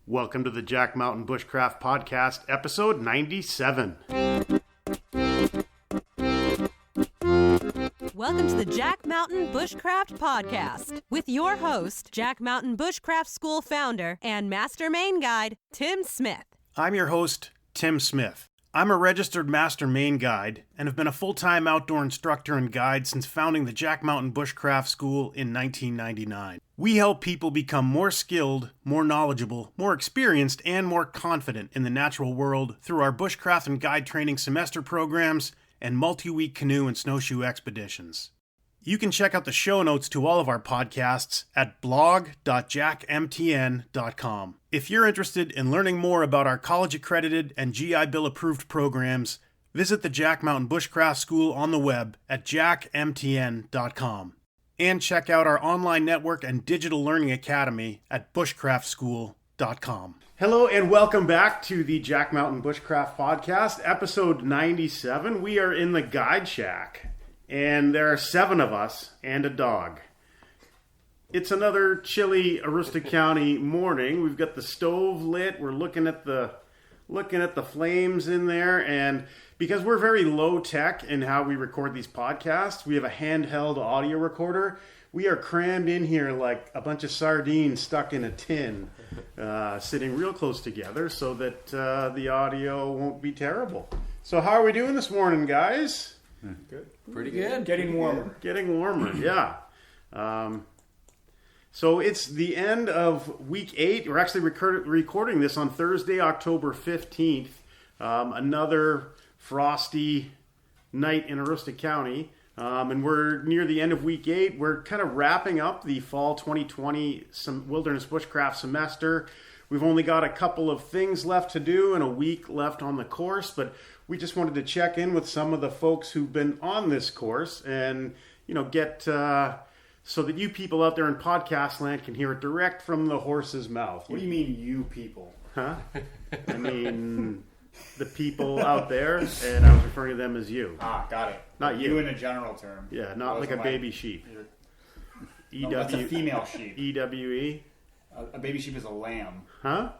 Welcome to the Jack Mountain Bushcraft Podcast, episode 97. Welcome to the Jack Mountain Bushcraft Podcast with your host, Jack Mountain Bushcraft School founder and Master Main Guide, Tim Smith. I'm your host, Tim Smith. I'm a registered Master Main Guide and have been a full-time outdoor instructor and guide since founding the Jack Mountain Bushcraft School in 1999. We help people become more skilled, more knowledgeable, more experienced, and more confident in the natural world through our bushcraft and guide training semester programs and multi-week canoe and snowshoe expeditions. You can check out the show notes to all of our podcasts at blog.jackmtn.com. If you're interested in learning more about our college-accredited and GI Bill-approved programs, visit the Jack Mountain Bushcraft School on the web at jackmtn.com. And check out our online network and digital learning academy at bushcraftschool.com. Hello and welcome back to the Jack Mountain Bushcraft Podcast, episode 97. We are in the Guide Shack. And there are 7 of us and a dog. It's another chilly Aroostook County morning. We've got the stove lit. We're looking at the flames in there. And because we're very low tech in how we record these podcasts, we have a handheld audio recorder. We are crammed in here like a bunch of sardines stuck in a tin, sitting real close together so that the audio won't be terrible. So how are we doing this morning, guys? Good. Pretty good. Getting warmer. Getting warmer, yeah. So it's the end of week 8. We're actually recording this on Thursday, October 15th. Another frosty night in Aroostook County. And we're near the end of week 8. We're kind of wrapping up the fall 2020 Wilderness Bushcraft Semester. We've only got a couple of things left to do and a week left on the course, but we just wanted to check in with some of the folks who've been on this course and, get so that you people out there in podcast land can hear it direct from the horse's mouth. What do you mean, you people? Huh? I mean, the people out there, and I was referring to them as you. Ah, got it. Not you. You in a general term. Yeah, not like a baby sheep. No, that's a female sheep. EWE? A baby sheep is a lamb. Huh?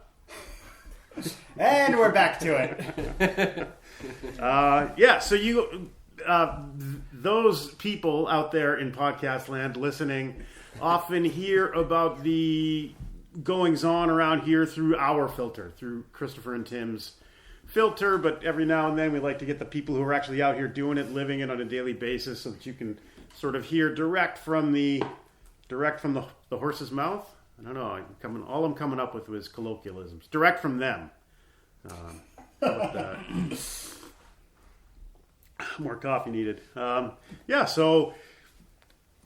And we're back to it. So you, those people out there in podcast land listening often hear about the goings-on around here through our filter, through Christopher and Tim's filter, but every now and then we like to get the people who are actually out here doing it, living it on a daily basis so that you can sort of hear direct from the horse's mouth. I don't know. All I'm coming up with was colloquialisms. Direct from them. More coffee needed. So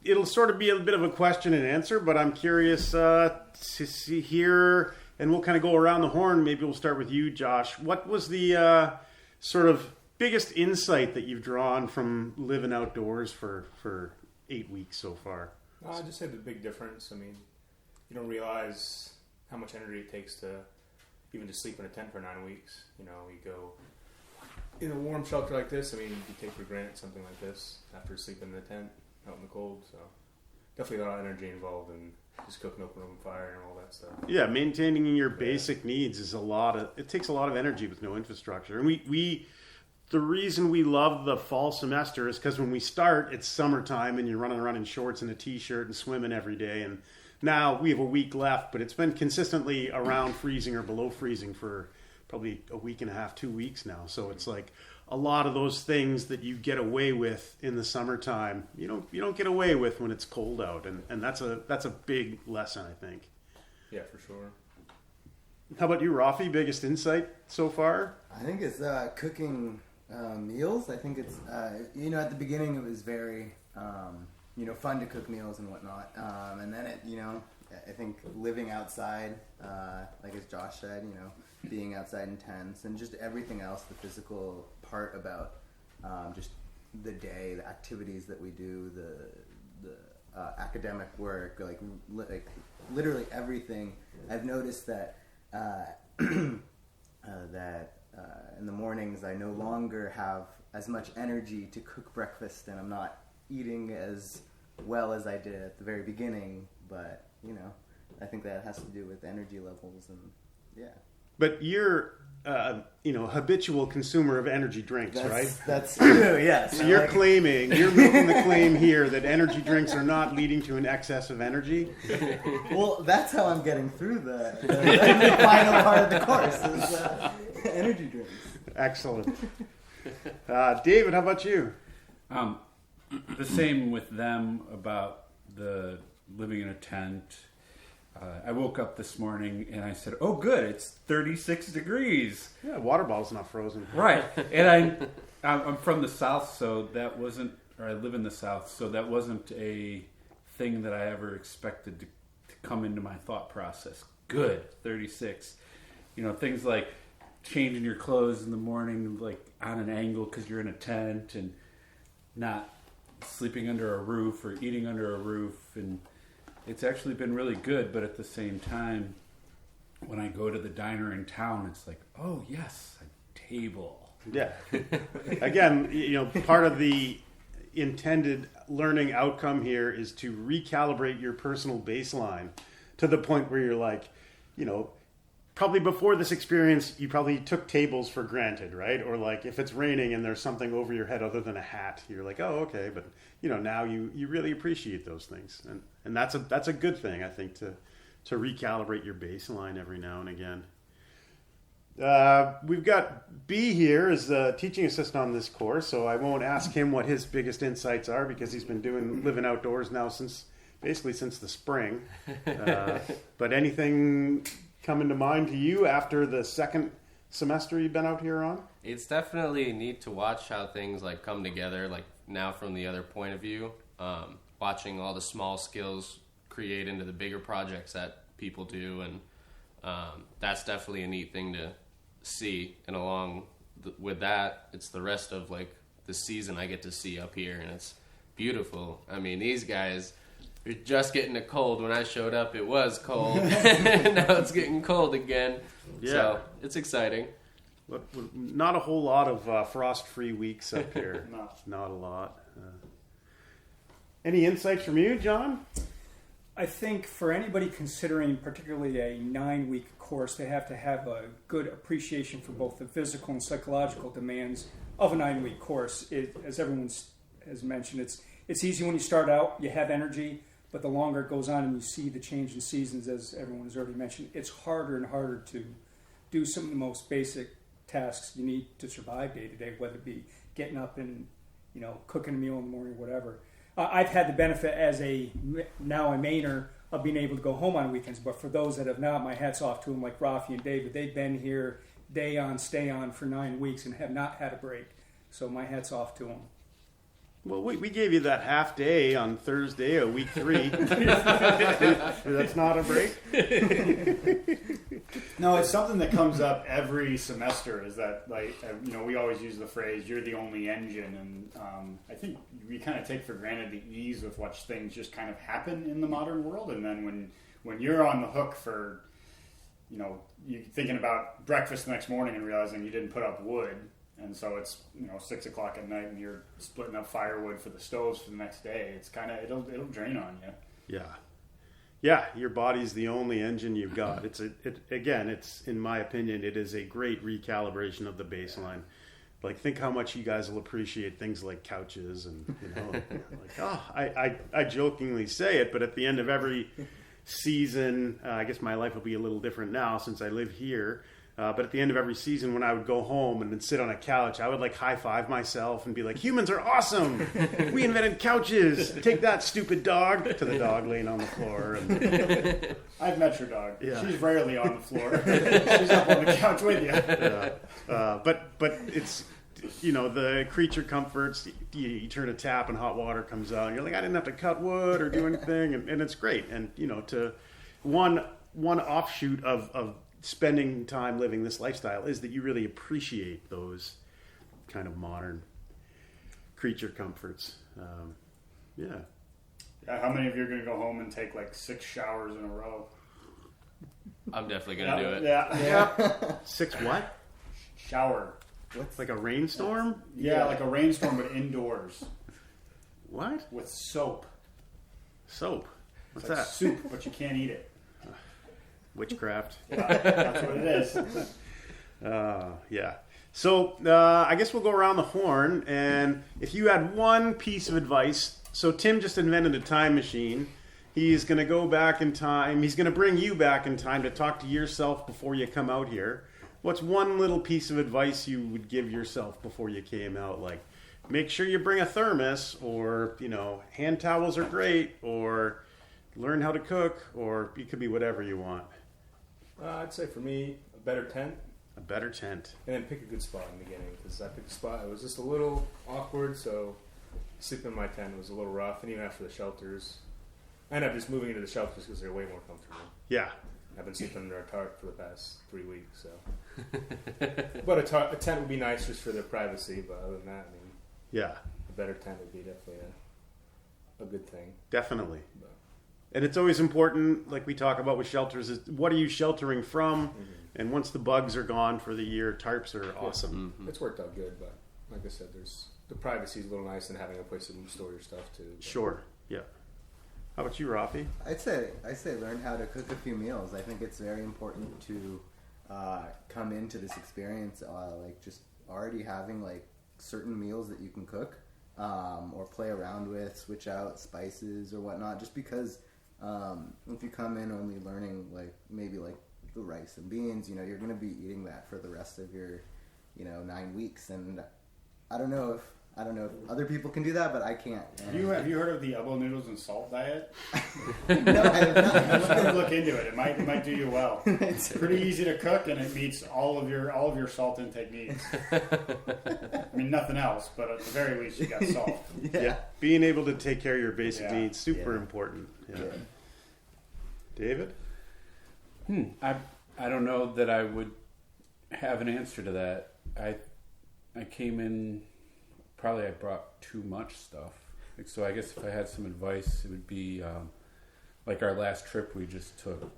it'll sort of be a bit of a question and answer, but I'm curious to see here, and we'll kind of go around the horn. Maybe we'll start with you, Josh. What was the sort of biggest insight that you've drawn from living outdoors for 8 weeks so far? I just say the big difference. I mean, you don't realize how much energy it takes to even just sleep in a tent for 9 weeks. You go in a warm shelter like this. I mean, you take for granted something like this after sleeping in the tent out in the cold. So definitely a lot of energy involved in just cooking open open fire and all that stuff. Yeah, maintaining your basic needs is it takes a lot of energy with no infrastructure. And the reason we love the fall semester is because when we start, it's summertime and you're running around in shorts and a t-shirt and swimming every day. And now we have a week left, but it's been consistently around freezing or below freezing for probably a week and a half, 2 weeks now. So it's like a lot of those things that you get away with in the summertime, you don't get away with when it's cold out. And that's a big lesson, I think. Yeah, for sure. How about you, Rafi? Biggest insight so far? I think it's cooking meals. I think it's, at the beginning it was very, fun to cook meals and whatnot. And then I think living outside, like as Josh said, being outside in tents and just everything else, the physical part about just the day, the activities that we do, the academic work, like literally everything. I've noticed that in the mornings I no longer have as much energy to cook breakfast, and I'm not eating as well as I did at the very beginning, but I think that has to do with energy levels and yeah. But you're, habitual consumer of energy drinks, right? That's true, yes. So you're making the claim here that energy drinks are not leading to an excess of energy? Well, that's how I'm getting through the final part of the course is energy drinks. Excellent. David, how about you? The same with them about the living in a tent. I woke up this morning and I said, "Oh, good, it's 36 degrees." Yeah, water bottle's not frozen. Right, and I'm from the South, so that wasn't, or I live in the South, so that wasn't a thing that I ever expected to come into my thought process. Good, 36. Things like changing your clothes in the morning, like on an angle because you're in a tent, and not sleeping under a roof or eating under a roof, and it's actually been really good. But at the same time, when I go to the diner in town, it's like, oh yes, a table. Yeah. Again, part of the intended learning outcome here is to recalibrate your personal baseline to the point where you're like, probably before this experience, you probably took tables for granted, right? Or like if it's raining and there's something over your head other than a hat, you're like, oh, okay. But now you really appreciate those things, and that's a good thing, I think, to recalibrate your baseline every now and again. We've got B here as the teaching assistant on this course, so I won't ask him what his biggest insights are because he's been living outdoors now since the spring. But anything coming to mind to you after the second semester you've been out here on? It's definitely neat to watch how things like come together, like now from the other point of view, watching all the small skills create into the bigger projects that people do, and that's definitely a neat thing to see. And along with that, it's the rest of like the season I get to see up here, and it's beautiful. I mean, these guys are just getting it cold. When I showed up, it was cold. Now it's getting cold again. Yeah. So it's exciting. But not a whole lot of frost-free weeks up here. No. Not a lot. Any insights from you, John? I think for anybody considering particularly a 9-week course, they have to have a good appreciation for both the physical and psychological demands of a 9-week course. As everyone has mentioned, it's easy when you start out, you have energy, but the longer it goes on and you see the change in seasons, as everyone has already mentioned, it's harder and harder to do some of the most basic tasks you need to survive day to day, whether it be getting up and cooking a meal in the morning, whatever. I've had the benefit as now a Mainer of being able to go home on weekends, but for those that have not, my hat's off to them, like Rafi and David. They've been here day on, stay on for 9 weeks and have not had a break. So my hat's off to them. Well, we gave you that half day on Thursday of week 3. That's not a break? No, it's something that comes up every semester, is that, we always use the phrase, you're the only engine. And I think we kind of take for granted the ease with which things just kind of happen in the modern world. And then when you're on the hook for, you're thinking about breakfast the next morning and realizing you didn't put up wood, and so it's 6 o'clock at night and you're splitting up firewood for the stoves for the next day. It's kind of it'll drain on you. Yeah. Your body's the only engine you've got. It's in my opinion, it is a great recalibration of the baseline. Like, think how much you guys will appreciate things like couches and I jokingly say it, but at the end of every season, I guess my life will be a little different now since I live here. But at the end of every season, when I would go home and then sit on a couch, I would high-five myself and be like, humans are awesome! We invented couches! Take that, stupid dog! To the dog laying on the floor. And I've met your dog. Yeah. She's rarely on the floor. She's up on the couch with you. Yeah. But it's, the creature comforts. You turn a tap and hot water comes out. And you're like, I didn't have to cut wood or do anything. And it's great. And, to one offshoot of spending time living this lifestyle is that you really appreciate those kind of modern creature comforts. How many of you are going to go home and take 6 showers in a row? I'm definitely going to do it. Yeah. 6 what? Shower. What's like a rainstorm? Yeah, like a rainstorm, but indoors. What? With soap. Soap? What's It's like that? soup, but you can't eat it. Witchcraft. That's what it is. Yeah. So I guess we'll go around the horn, and if you had one piece of advice, so Tim just invented a time machine. He's going to go back in time. He's going to bring you back in time to talk to yourself before you come out here. What's one little piece of advice you would give yourself before you came out? Like, make sure you bring a thermos, or, hand towels are great, or learn how to cook, or it could be whatever you want. I'd say for me, a better tent. A better tent. And then pick a good spot in the beginning, because I picked a spot. It was just a little awkward, so sleeping in my tent was a little rough. And even after the shelters, I ended up just moving into the shelters because they're way more comfortable. Yeah. I've been sleeping under a tarp for the past 3 weeks, so. But a tent would be nice just for their privacy, but other than that, yeah, a better tent would be definitely a good thing. Definitely. But. And it's always important, like we talk about with shelters, is what are you sheltering from? Mm-hmm. And once the bugs are gone for the year, tarps are awesome. Mm-hmm. It's worked out good, but like I said, the privacy is a little nice and having a place to store your stuff too. But. Sure, yeah. How about you, Rafi? I'd say learn how to cook a few meals. I think it's very important to come into this experience like just already having like certain meals that you can cook or play around with, switch out spices or whatnot. Just because if you come in only learning like maybe like the rice and beans, you're going to be eating that for the rest of your 9 weeks, and I don't know if other people can do that, but I can't. Have you heard of the elbow noodles and salt diet? No, I have not. Look into it. It might do you well. It's pretty easy to cook, and it meets all of your salt intake needs. I mean, nothing else, but at the very least, you got salt. Yeah. Being able to take care of your basic needs, super important. Yeah. David? I don't know that I would have an answer to that. I came in, probably I brought too much stuff. So I guess if I had some advice, it would be like our last trip we just took.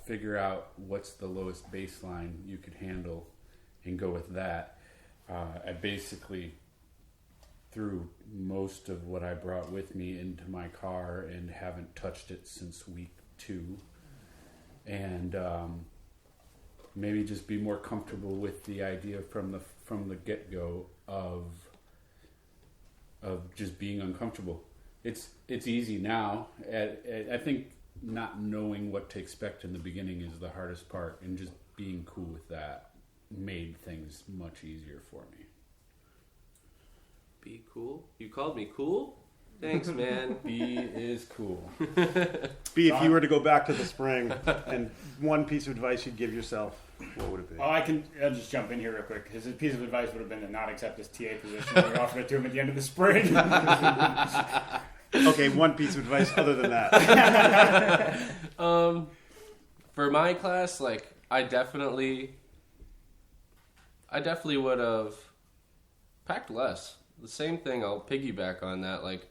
Figure out what's the lowest baseline you could handle and go with that. I basically threw most of what I brought with me into my car and haven't touched it since week 2. And maybe just be more comfortable with the idea from the get-go of just being uncomfortable. It's easy now. I think not knowing what to expect in the beginning is the hardest part, and just being cool with that made things much easier for me. Be cool? You called me cool? Thanks, man. B is cool. B, if you were to go back to the spring and one piece of advice you'd give yourself, what would it be? I'll just jump in here real quick. His piece of advice would have been to not accept his TA position when we offered it to him at the end of the spring. Okay, one piece of advice other than that. For my class, like, I definitely would have packed less. The same thing, I'll piggyback on that. Like,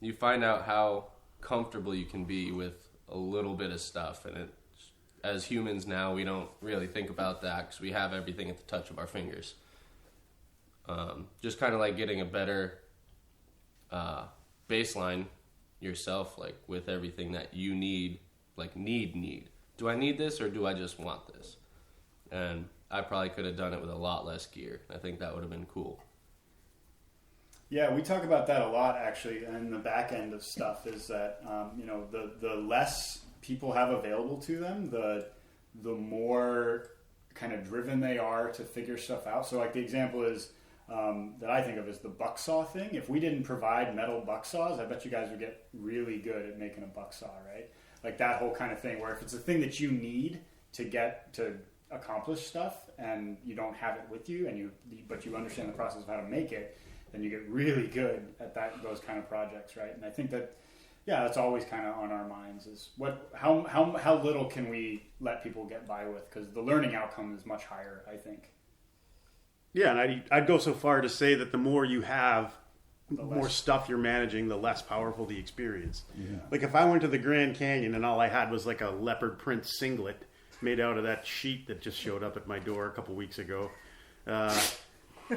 you find out how comfortable you can be with a little bit of stuff, and as humans now, we don't really think about that because we have everything at the touch of our fingers. Just kind of like getting a better baseline yourself, like with everything that you need, like need. Do I need this or do I just want this? And I probably could have done it with a lot less gear. I think that would have been cool. Yeah, we talk about that a lot, actually, and the back end of stuff is that, the less people have available to them, the more kind of driven they are to figure stuff out. So, like, the example is, that I think of as the buck saw thing. If we didn't provide metal buck saws, I bet you guys would get really good at making a buck saw, right? Like that whole kind of thing where if it's a thing that you need to get to accomplish stuff and you don't have it with you but you understand the process of how to make it, then you get really good at those kind of projects, right? And I think that, that's always kind of on our minds is how little can we let people get by with, because the learning outcome is much higher, I think. Yeah, and I'd go so far to say that the more you have, the more stuff you're managing, the less powerful the experience. Yeah. Like if I went to the Grand Canyon and all I had was like a leopard print singlet made out of that sheet that just showed up at my door a couple weeks ago,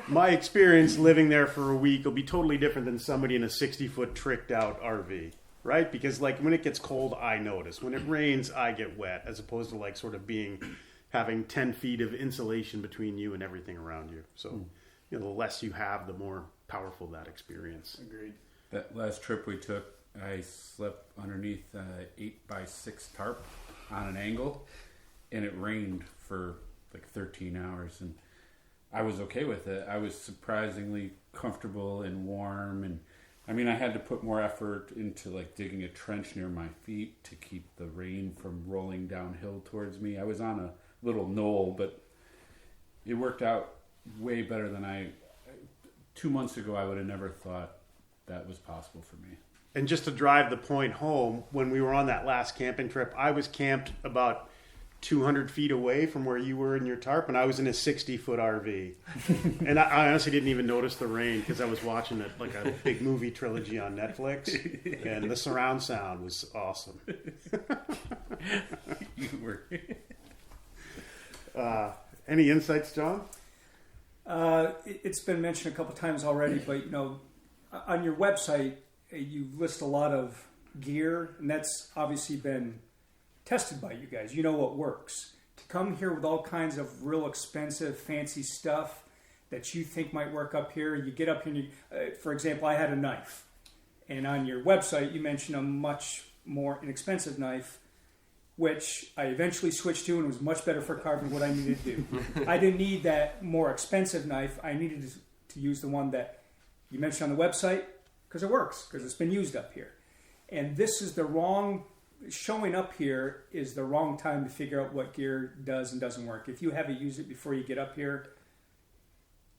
my experience living there for a week will be totally different than somebody in a 60-foot tricked out RV. right? Because like when it gets cold, I notice. When it rains, I get wet, as opposed to like sort of having 10 feet of insulation between you and everything around you. So, the less you have, the more powerful that experience. Agreed. That last trip we took, I slept underneath an 8x6 tarp on an angle, and it rained for like 13 hours, and I was okay with it. I was surprisingly comfortable and warm, and I mean, I had to put more effort into like digging a trench near my feet to keep the rain from rolling downhill towards me. I was on a little knoll, but it worked out way better than 2 months ago I would have never thought that was possible for me. And just to drive the point home, when we were on that last camping trip, I was camped about 200 feet away from where you were in your tarp, and I was in a 60-foot RV. And I honestly didn't even notice the rain because I was watching it like a big movie trilogy on Netflix, and the surround sound was awesome. You were. Any insights, John? It's been mentioned a couple times already, but on your website, you list a lot of gear, and that's obviously been tested by you guys. You know what works. To come here with all kinds of real expensive, fancy stuff that you think might work up here, you get up here, and for example, I had a knife, and on your website, you mentioned a much more inexpensive knife, which I eventually switched to and was much better for carving what I needed to do. I didn't need that more expensive knife. I needed to use the one that you mentioned on the website because it works, because it's been used up here. And this is showing up here is the wrong time to figure out what gear does and doesn't work. If you haven't used it before you get up here,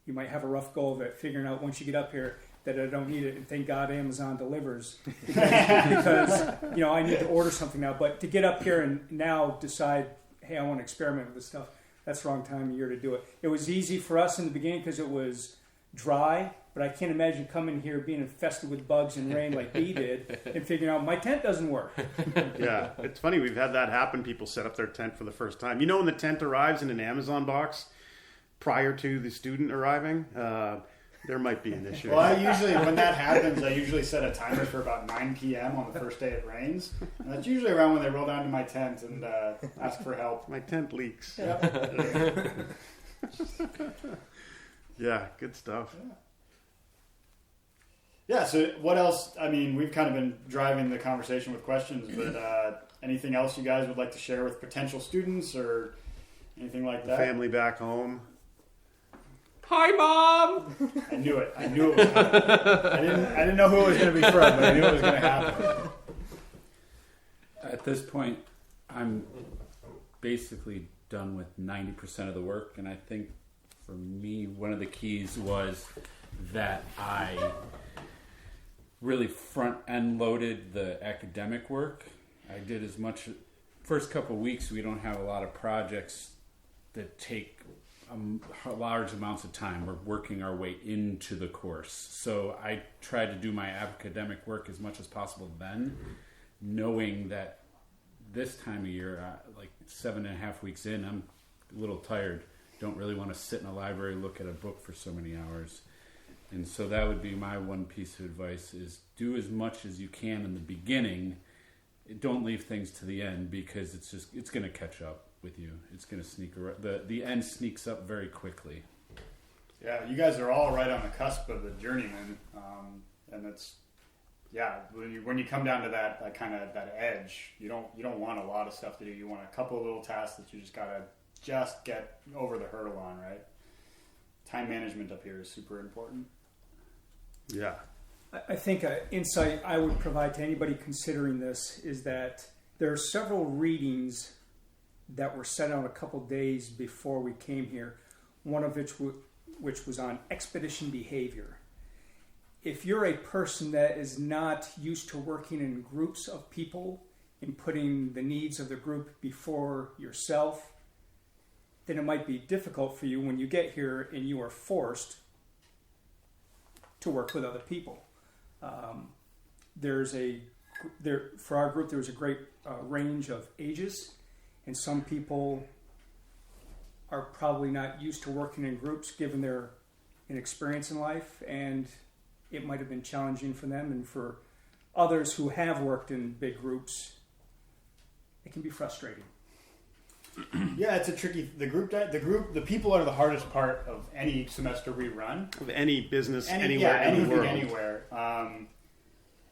you might have a rough go of it, figuring out once you get up here that I don't need it, and thank God Amazon delivers because I need to order something now. But to get up here and now decide, hey, I want to experiment with this stuff, that's the wrong time of year to do it. It was easy for us in the beginning because it was dry, but I can't imagine coming here being infested with bugs and rain like we did and figuring out my tent doesn't work. Yeah, it's funny. We've had that happen. People set up their tent for the first time. When the tent arrives in an Amazon box prior to the student arriving, there might be an issue. Well, when that happens, I usually set a timer for about 9 p.m. on the first day it rains. And that's usually around when they roll down to my tent and ask for help. My tent leaks. Yep. Yeah, good stuff. Yeah, so what else? I mean, we've kind of been driving the conversation with questions, but anything else you guys would like to share with potential students or anything like that? Family back home. Hi, Mom! I knew it. I knew it was coming. I didn't know who it was going to be from, but I knew it was going to happen. At this point, I'm basically done with 90% of the work, and I think for me, one of the keys was that I really front-end loaded the academic work. I did as much. First couple of weeks, we don't have a lot of projects that take large amounts of time. We're working our way into the course. So I tried to do my academic work as much as possible then, knowing that this time of year, like 7.5 weeks in, I'm a little tired. Don't really want to sit in a library, look at a book for so many hours. And so that would be my one piece of advice is do as much as you can in the beginning. Don't leave things to the end because it's going to catch up with you. It's going to sneak around. The end sneaks up very quickly. Yeah, you guys are all right on the cusp of the journeyman. And it's, when you come down to that kind of that edge, you don't want a lot of stuff to do. You want a couple of little tasks that you just got to get over the hurdle on, right? Time management up here is super important. Yeah. I think an insight I would provide to anybody considering this is that there are several readings that were set out a couple days before we came here, one of which was on expedition behavior. If you're a person that is not used to working in groups of people and putting the needs of the group before yourself, then it might be difficult for you when you get here and you are forced to work with other people. For our group, there was a great range of ages, and some people are probably not used to working in groups given their inexperience in life, and it might have been challenging for them. And for others who have worked in big groups, it can be frustrating. Yeah, it's a tricky. The people are the hardest part of any semester we run. Of any business anywhere in the world. Anywhere.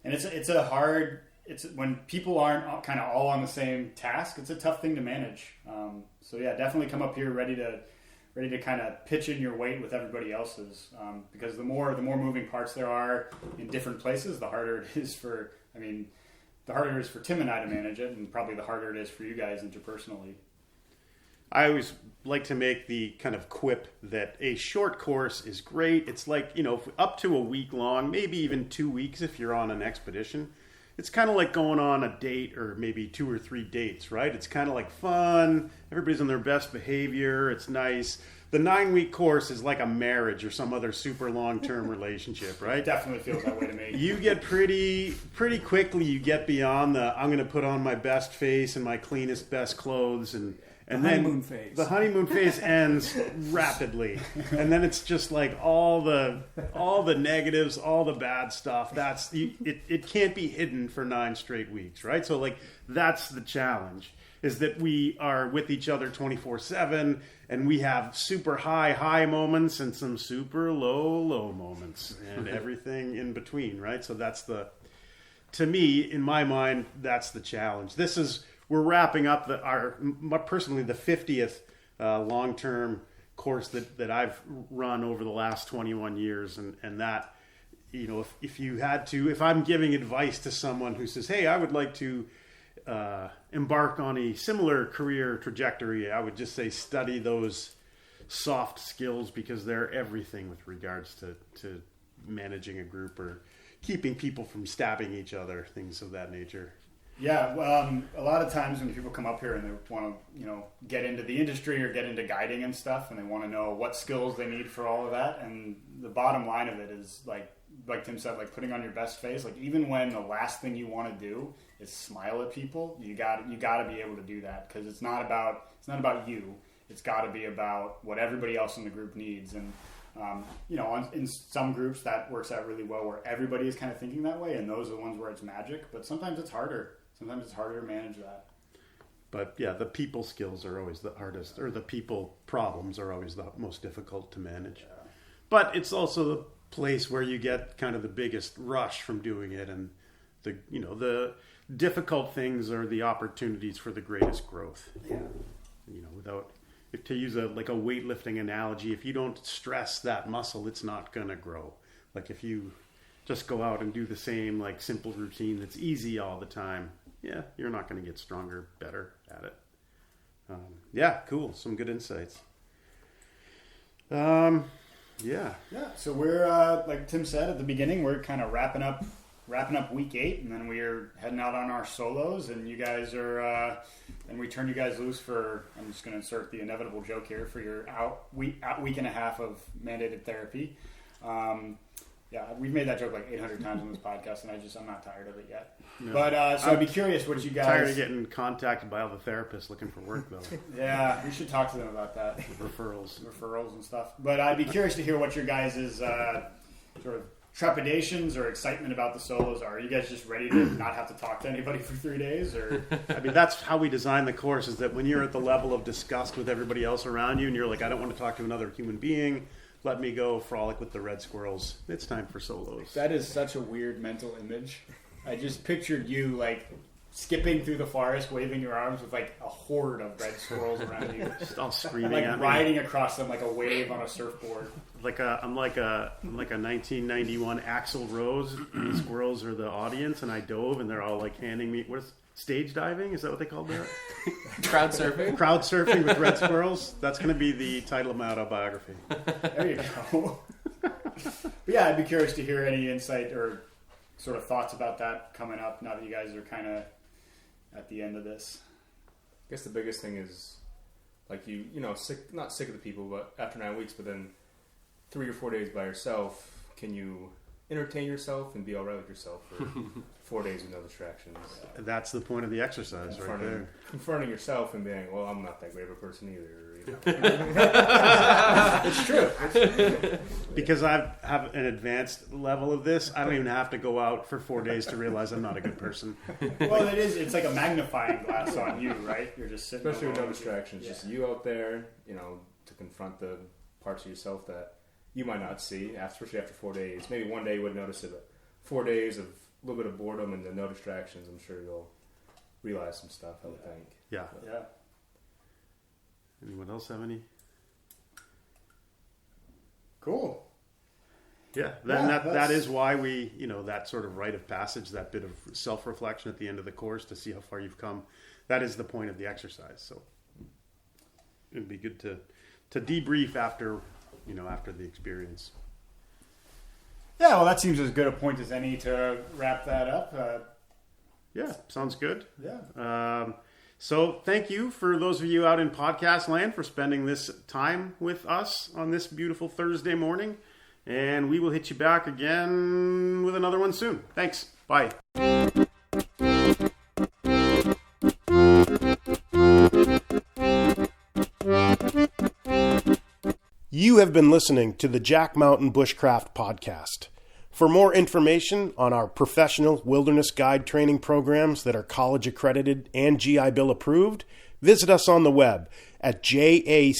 And it's a hard. It's when people aren't kind of all on the same task. It's a tough thing to manage. So yeah, definitely come up here ready to kind of pitch in your weight with everybody else's. Because the more moving parts there are in different places, the harder it is for. The harder it is for Tim and I to manage it, and probably the harder it is for you guys interpersonally. I always like to make the kind of quip that a short course is great. It's like, up to a week long, maybe even 2 weeks if you're on an expedition. It's kind of like going on a date or maybe 2 or 3 dates, right? It's kind of like fun. Everybody's on their best behavior. It's nice. The 9-week course is like a marriage or some other super long-term relationship, right? It definitely feels that way to me. You get pretty quickly, you get beyond I'm going to put on my best face and my cleanest, best clothes and honeymoon phase. The honeymoon phase ends rapidly, and then it's just like all the negatives, all the bad stuff. It can't be hidden for 9 straight weeks, right? So like that's the challenge, is that we are with each other 24/7, and we have super high moments and some super low moments, and everything in between, right? So to me, in my mind, that's the challenge. We're wrapping up the 50th long-term course that I've run over the last 21 years. And that, if I'm giving advice to someone who says, hey, I would like to embark on a similar career trajectory, I would just say study those soft skills, because they're everything with regards to managing a group or keeping people from stabbing each other, things of that nature. Yeah, a lot of times when people come up here and they want to, get into the industry or get into guiding and stuff, and they want to know what skills they need for all of that, and the bottom line of it is like Tim said, like putting on your best face. Like even when the last thing you want to do is smile at people, you got to be able to do that, because it's not about you. It's got to be about what everybody else in the group needs. And in some groups that works out really well, where everybody is kind of thinking that way, and those are the ones where it's magic. But sometimes it's harder. Sometimes it's harder to manage that. But yeah, the people skills are always the hardest, or the people problems are always the most difficult to manage. Yeah. But it's also the place where you get kind of the biggest rush from doing it, and the difficult things are the opportunities for the greatest growth. Yeah. To use a weightlifting analogy, if you don't stress that muscle, it's not going to grow. Like if you just go out and do the same simple routine that's easy all the time, yeah, you're not going to get stronger, better at it. Yeah, cool. Some good insights. Yeah. So we're like Tim said at the beginning, we're kind of wrapping up week 8, and then we're heading out on our solos. And you guys are, and we turn you guys loose for. I'm just going to insert the inevitable joke here for your week and a half of mandated therapy. Yeah, we've made that joke 800 times on this podcast, and I'm not tired of it yet. No. But I'd be curious what you guys. Tired of getting contacted by all the therapists looking for work, though. Yeah, we should talk to them about that. Referrals and stuff. But I'd be curious to hear what your guys' sort of trepidations or excitement about the solos are. Are you guys just ready to not have to talk to anybody for 3 days? Or that's how we design the course. Is that when you're at the level of disgust with everybody else around you, and you're like, I don't want to talk to another human being. Let me go frolic with the red squirrels. It's time for solos. That is such a weird mental image. I just pictured you skipping through the forest, waving your arms with a horde of red squirrels around you, just all screaming, at riding across them like a wave on a surfboard. I'm like a 1991 Axl Rose. And the squirrels are the audience, and I dove, and they're all handing me stage diving? Is that what they call that? Crowd surfing? Crowd surfing with red squirrels. That's going to be the title of my autobiography. There you go. But yeah, I'd be curious to hear any insight or sort of thoughts about that coming up now that you guys are kind of at the end of this. I guess the biggest thing is not sick of the people, but after 9 weeks, but then 3 or 4 days by yourself, can you entertain yourself and be all right with yourself for 4 days with no distractions? That's the point of the exercise, right there. Confronting yourself and being, well, I'm not that great of a person either. It's true. Because I have an advanced level of this, I don't even have to go out for 4 days to realize I'm not a good person. Well, it's like a magnifying glass on you, right? You're just sitting Especially with no alone. distractions. Just you out there, to confront the parts of yourself that you might not see, especially after 4 days. Maybe one day you wouldn't notice it, but 4 days of a little bit of boredom and the no distractions, I'm sure you'll realize some stuff, I would think. Yeah. Yeah. Anyone else have any? Cool. Yeah, Yeah, that is why we, that sort of rite of passage, that bit of self-reflection at the end of the course to see how far you've come. That is the point of the exercise. So it'd be good to debrief after the experience. Yeah, well, that seems as good a point as any to wrap that up. Yeah, sounds good. Yeah. So thank you for those of you out in podcast land for spending this time with us on this beautiful Thursday morning. And we will hit you back again with another one soon. Thanks. Bye. You have been listening to the Jack Mountain Bushcraft Podcast. For more information on our professional wilderness guide training programs that are college accredited and GI Bill approved, visit us on the web at jackmtn.com.